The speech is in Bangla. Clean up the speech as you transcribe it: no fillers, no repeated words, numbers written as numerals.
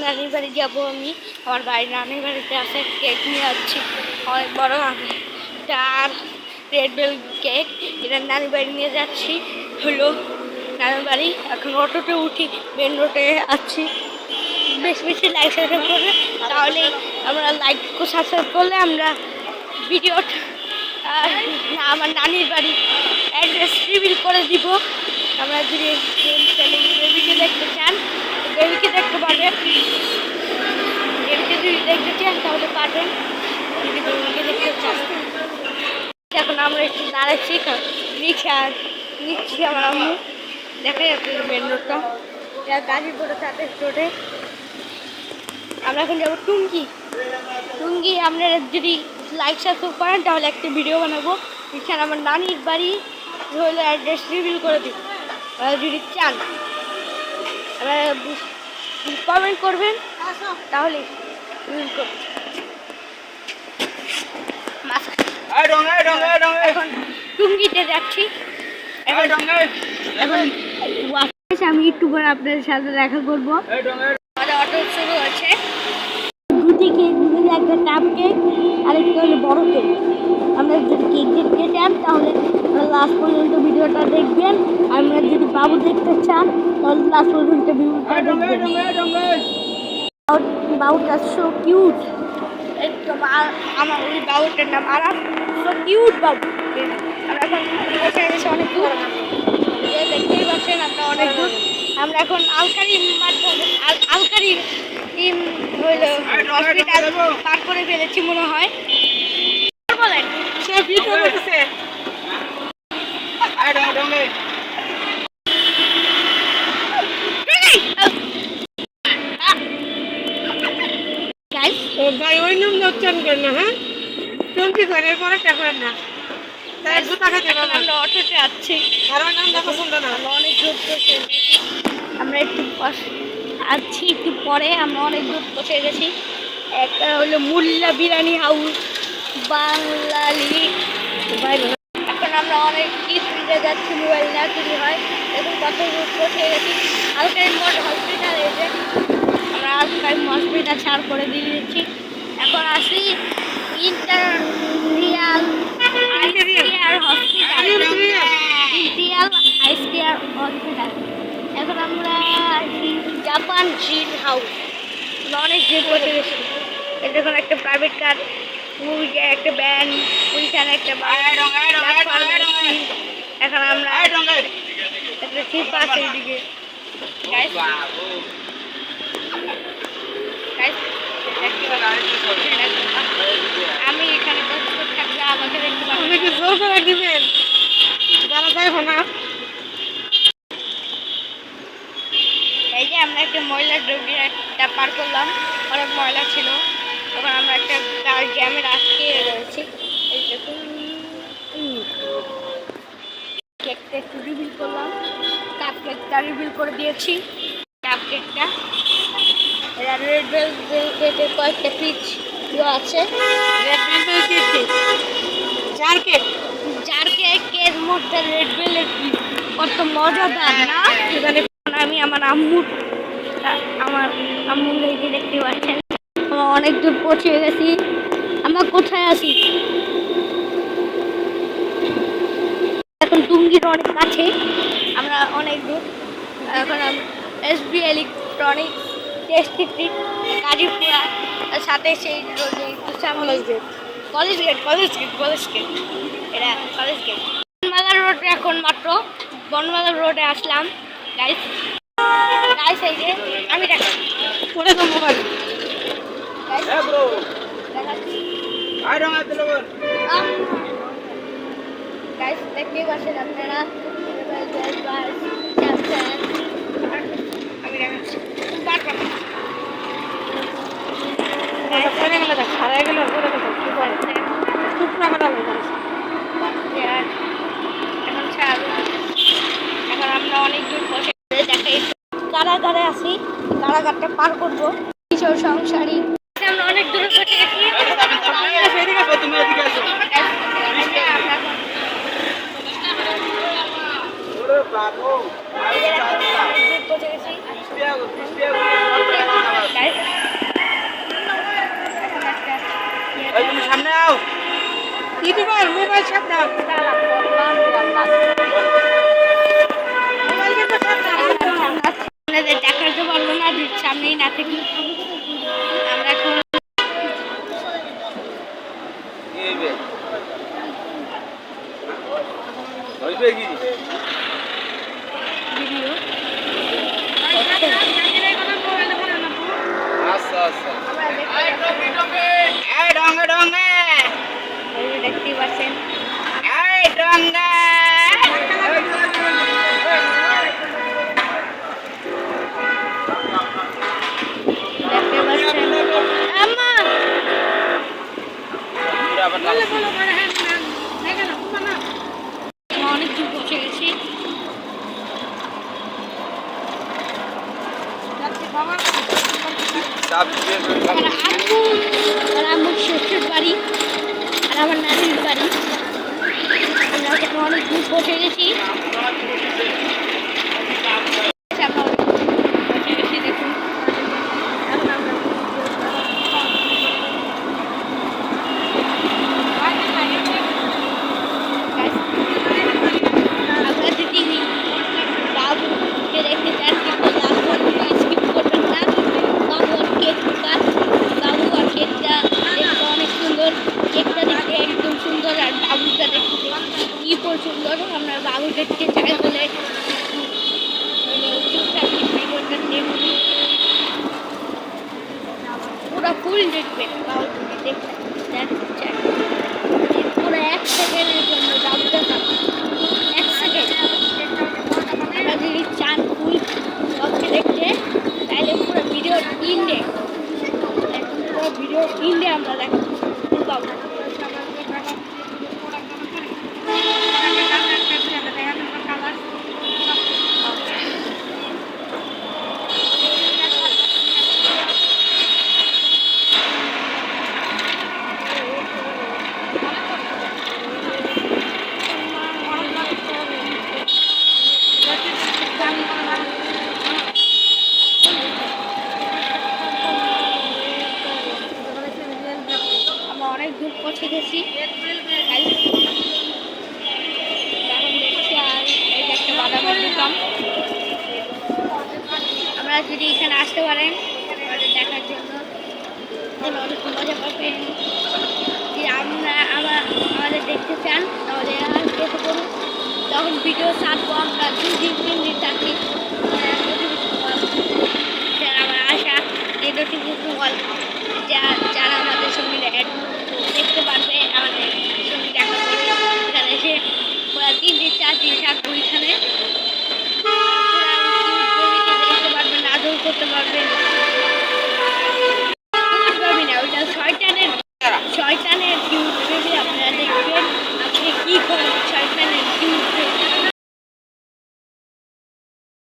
নানির বাড়ি যাবো আমি। আমার বাড়ি নানির বাড়িতে আছে, কেক নিয়ে যাচ্ছি অনেক বড় আর রেড বেল কেক। এটা নানির বাড়ি নিয়ে যাচ্ছি হলো নানির বাড়ি। এখন অটোতে উঠি, মেন রোডে আছি। বেশি বেশি লাইক সাবস্ক্রাইব করলে, তাহলে আমরা লাইক সাবস্ক্রাইব করলে আমরা ভিডিও আমার নানির বাড়ি অ্যাড্রেস রিভিল করে দিব। আমরা যদি বেবিকে দেখতে চান, বেবিকে দেখতে পারবেন। বেবিকে যদি দেখতে চান তাহলে পারবেন, যদি বেবিকে দেখতে চান। এখন আমরা একটু দাঁড়াচ্ছি, রিক্সা নিচ্ছি আমার আম্মু। দেখা যাচ্ছে মেন রোডটা, গাজীপুরে 27 রোডে। আমরা এখন যাবো টুঙ্গি। আপনারা যদি লাইক সাবস্ক্রাইব করেন তাহলে একটা ভিডিও বানাবো, এখানে আমার নানির বাড়ি হলে অ্যাড্রেস রিভিল করে দিব। যদি চান আপনারা কমেন্ট করবেন, তাহলে এখন টুঙ্গিতে যাচ্ছি। এখন আমি একটু পরে আপনাদের সাথে দেখা করবো। অটো শুরু হচ্ছে, দুটি কেক, একটা কাপ কেক আর একটা হলো বড় কেক। আমরা যদি কেক দেখতে চান তাহলে লাস্ট পর্যন্ত ভিডিওটা দেখবেন। আমরা যদি বাবু দেখতে চান তাহলে লাস্ট পর্যন্ত ভিডিওটা দেখবেন। বাবুটা সো কিউট, একদম। আমার ওই বাবুটার নাম আরাম, সো কিউট বাবু। আমরা এখন বসে গেছি অনেক দূর, দেখতেই পাচ্ছেন আমরা অনেক দূর। আমরা এখন আলকারির মাধ্যমে আলকারির হইল হসপিটাল পার করে ফেলেছি মনে হয়। বলেন ভাই ওই নাম লোকচান করেন না। হ্যাঁ, চলতি করে পরে করেন না। আমরা অটোতে আসছি, অনেক দূর বসে। আমরা একটু আসছি, একটু পরে আমরা অনেক দূর বসে গেছি। একটা হলো মুল্লা বিরিয়ানি হাউস বাংলালি। এখন আমরা অনেক স্পিডে যাচ্ছি, মোবাইল না চুরি হয়। এখন কত দূর বসে গেছি। আলকাইম হসপিটাল এসে আমরা আলকাইম হসপিটাল ছাড় করে দিয়ে দিচ্ছি। এখন আসি ইন্টারিয়াল হসপিটাল, আইসিআর হসপিটাল। এখন আমরা জাপান জিন হাউস, অনেক যে বসে গেছি। এখন একটা প্রাইভেট কার, একটা ব্যান, ওইখানে একটা এখন আমরা একটা ঠিক আছে এদিকে। আমি এখানে থাকলে আমাকে দেখতে দিবেন যারা যাইব না। এই যে আমরা একটা ময়লার ড্রোগের একটা পার করলাম, অনেক ময়লা ছিল। তখন আমরা একটা জ্যামের আটকে রয়েছি। এই দেখুন, কেকটা একটু রিভিল করলাম, কাপ কেকটা রিভিল করে দিয়েছি। কাপ কেকটা এটা রেড ভেলভেটের কয়েকটা পিচ আছে। রেড ভেলভেট কেক, জার কেকের মধ্যে রেড ভেলভেট কত মজাদার না? আমি আমার আম্মুর দেখে দেখতে পাচ্ছেন আমরা অনেক দূর পৌঁছে গেছি। আমরা কোথায় আছি? এখন টুঙ্গির অনেক কাছে, আমরা অনেক দূর। এখন SB electronic tasty treat Gazipura, সাথে সেই কলেজ গেট এটা কলেজ গেট। বনমালা রোডে এখন মাত্র বনমালা রোডে আসলাম। গাইস এই যে আমি পড়ে তো মোবাইল গাইস দেখতেই পাচ্ছেন আপনারা। আমি দেখাচ্ছি হারাই গেল। এখন আমরা অনেক দূর বসে দেখাই কারাগারে আছি, কারাগারটা পার করবো। কিশোর সংসারী আমরা অনেক দূরে বসে গেছি। ইউটিউবার মোবাইল সাবধান, মোবাইল কিন্তু সাবধান। আপনাদের দেখাতে পারবো না যে সামনেই না থাকি। আমরা এখন ভিডিও দেখতে পাচ্ছেন। দেখতে পাচ্ছেন আম্মা অনেক দূর পৌঁছে গেছি। আর আমার শ্বশুর বাড়ি আর আমার নানির বাড়ি। আমরা এখন অনেক দূর পৌঁছে গেছি। আমরা অনেক দূর পৌঁছে গেছি, দেখুন। এখন আমরা আপনারা যদি বাবুকে দেখতে চান কিন্তু লাস্ট পর্যন্ত স্কিপ করবেন না। বাবু আর কেক কাজ, বাবু আর কেকটা দেখতে অনেক সুন্দর। কেকটা দেখতে একদম সুন্দর আর বাবুটা দেখতে কি সুন্দর। আমরা বাবু দেখতে চাই বলে পুরো ফুল দেখবেন। বাবু যদি দেখতে চাই পুরো 1 সেকেন্ডের জন্য বাবুটা পাবেন, 1 সেকেন্ড। আপনারা যদি চান ফুল ব্লগকে দেখতে তাহলে পুরো ভিডিও ইন্ডে পুরো ভিডিও ইন্ডে আমরা দেখাবো ফুল বাবু। আমরা অনেক দূর পৌঁছে গেছি। এখন দেখছি আর এই যে একটা বাদামের দোকান। আমরা যদি এখানে আসতে পারেন আমাদের দেখার জন্য তাহলে অনেক মজা পাবেন। যদি আমাদের দেখতে চান তাহলে আর দেখে করুন। যখন ভিডিও ছাড়বো আমরা 2 দিন 3 দিন থাকি আমার আশা এই নোটিফিকেশন অল যারা আমাদের সঙ্গে দেখতে পারবে আমাদের সঙ্গে দেখা করে এখানে এসে পুরা 3 দিন 4 দিন থাকবো এখানে। দেখতে পারবেন, আদর করতে পারবেন।